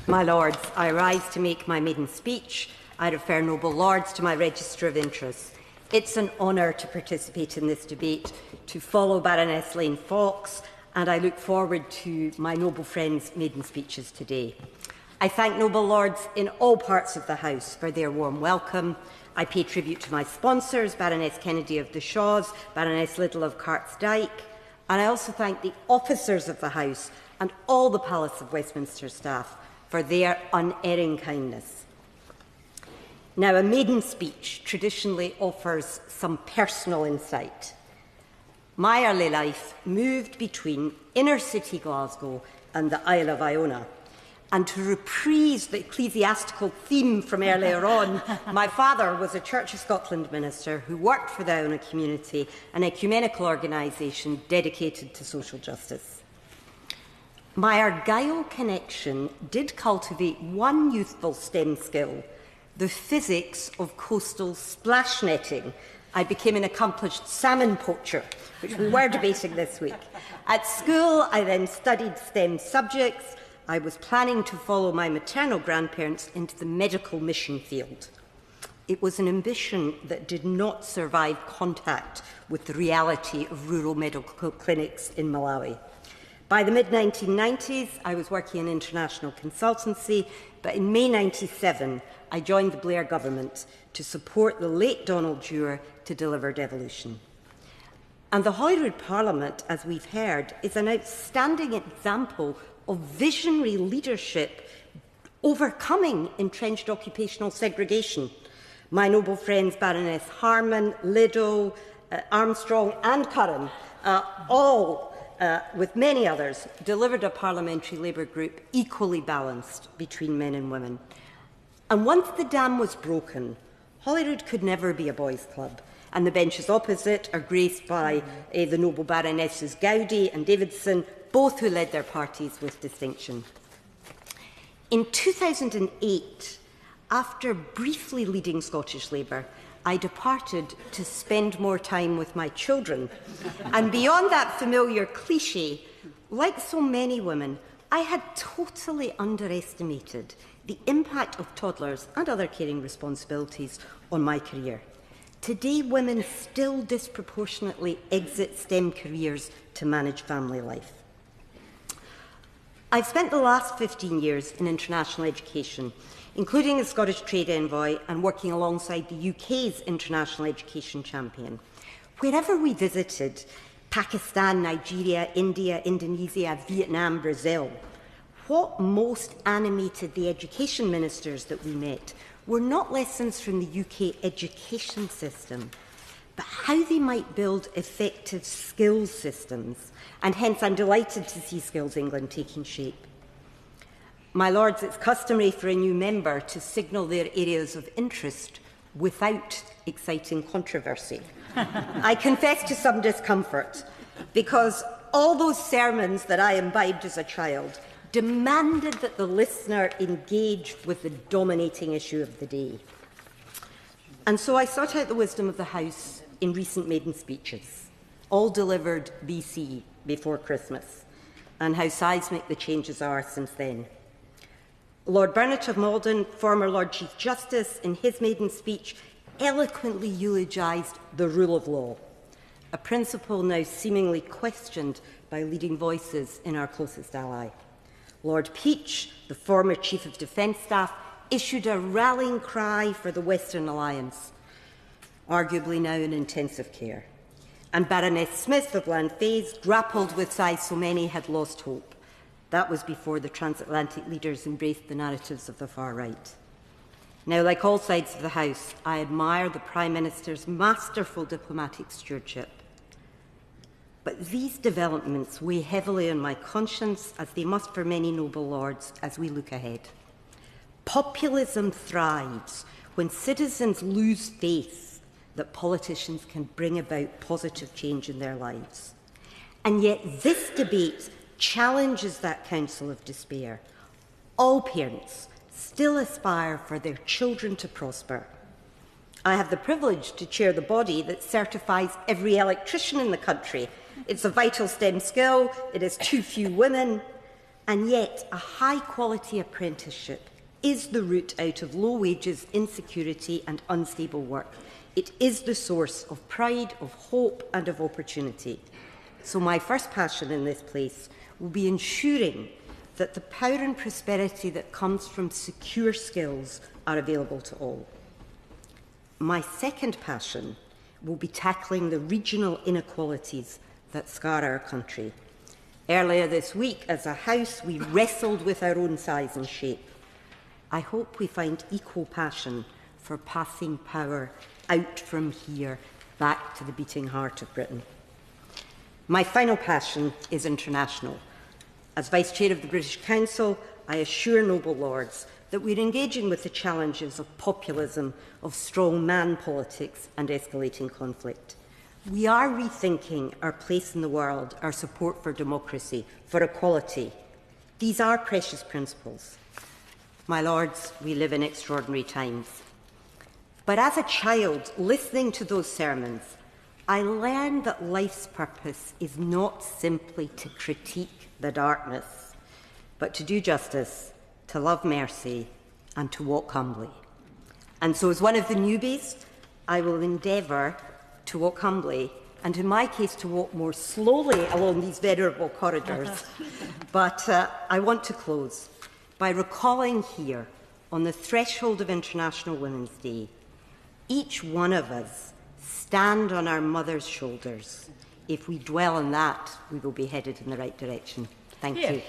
My Lords, I rise to make my maiden speech. I refer noble Lords to my register of interests. It's an honour to participate in this debate, to follow Baroness Lane Fox, and I look forward to my noble friends' maiden speeches today. I thank noble Lords in all parts of the House for their warm welcome. I pay tribute to my sponsors, Baroness Kennedy of the Shaws, Baroness Liddell of Cartsdyke, and I also thank the officers of the House and all the Palace of Westminster staff for their unerring kindness. Now, a maiden speech traditionally offers some personal insight. My early life moved between inner-city Glasgow and the Isle of Iona. And to reprise the ecclesiastical theme from earlier on, my father was a Church of Scotland minister who worked for the Iona community, an ecumenical organisation dedicated to social justice. My Argyll connection did cultivate one youthful STEM skill, the physics of coastal splash netting. I became an accomplished salmon poacher, which we were debating this week. At school, I then studied STEM subjects. I was planning to follow my maternal grandparents into the medical mission field. It was an ambition that did not survive contact with the reality of rural medical clinics in Malawi. By the mid-1990s, I was working in international consultancy, but in May 1997, I joined the Blair government to support the late Donald Dewar to deliver devolution. And the Holyrood Parliament, as we've heard, is an outstanding example of visionary leadership overcoming entrenched occupational segregation. My noble friends Baroness Harman, Liddell, Armstrong and Curran, all, with many others, delivered a parliamentary Labour group equally balanced between men and women. And once the dam was broken, Holyrood could never be a boys' club, and the benches opposite are graced by the noble Baronesses Gowdy and Davidson, both who led their parties with distinction. In 2008, after briefly leading Scottish Labour, I departed to spend more time with my children. And beyond that familiar cliché, like so many women, I had totally underestimated the impact of toddlers and other caring responsibilities on my career. Today, women still disproportionately exit STEM careers to manage family life. I've spent the last 15 years in international education, including as Scottish Trade Envoy and working alongside the UK's international education champion. Wherever we visited, Pakistan, Nigeria, India, Indonesia, Vietnam, Brazil, what most animated the education ministers that we met were not lessons from the UK education system, but how they might build effective skills systems. And hence I'm delighted to see Skills England taking shape. My Lords, it's customary for a new member to signal their areas of interest without exciting controversy. I confess to some discomfort, because all those sermons that I imbibed as a child demanded that the listener engaged with the dominating issue of the day. And so I sought out the wisdom of the House in recent maiden speeches, all delivered BC, before Christmas, and how seismic the changes are since then. Lord Burnett of Malden, former Lord Chief Justice, in his maiden speech, eloquently eulogised the rule of law, a principle now seemingly questioned by leading voices in our closest ally. Lord Peach, the former Chief of Defence Staff, issued a rallying cry for the Western Alliance, arguably now in intensive care. And Baroness Smith of Lanfays grappled with why so many had lost hope. That was before the transatlantic leaders embraced the narratives of the far right. Now, like all sides of the House, I admire the Prime Minister's masterful diplomatic stewardship. But these developments weigh heavily on my conscience, as they must for many noble lords, as we look ahead. Populism thrives when citizens lose faith that politicians can bring about positive change in their lives. And yet this debate challenges that counsel of despair. All parents still aspire for their children to prosper. I have the privilege to chair the body that certifies every electrician in the country. It's a vital STEM skill, it has too few women, And yet, a high-quality apprenticeship is the route out of low wages, insecurity and unstable work. It is the source of pride, of hope and of opportunity. So my first passion in this place will be ensuring that the power and prosperity that comes from secure skills are available to all. My second passion will be tackling the regional inequalities that scar our country. Earlier this week, as a House, we wrestled with our own size and shape. I hope we find equal passion for passing power out from here back to the beating heart of Britain. My final passion is international. As Vice Chair of the British Council, I assure noble lords that we're engaging with the challenges of populism, of strong man politics and escalating conflict. We are rethinking our place in the world, our support for democracy, for equality. These are precious principles. My lords, we live in extraordinary times. But as a child, listening to those sermons, I learned that life's purpose is not simply to critique the darkness, but to do justice, to love mercy, and to walk humbly. And so, as one of the newbies, I will endeavour to walk humbly, and in my case, to walk more slowly along these venerable corridors. But I want to close by recalling here, on the threshold of International Women's Day, each one of us stand on our mother's shoulders. If we dwell on that, we will be headed in the right direction. Thank you.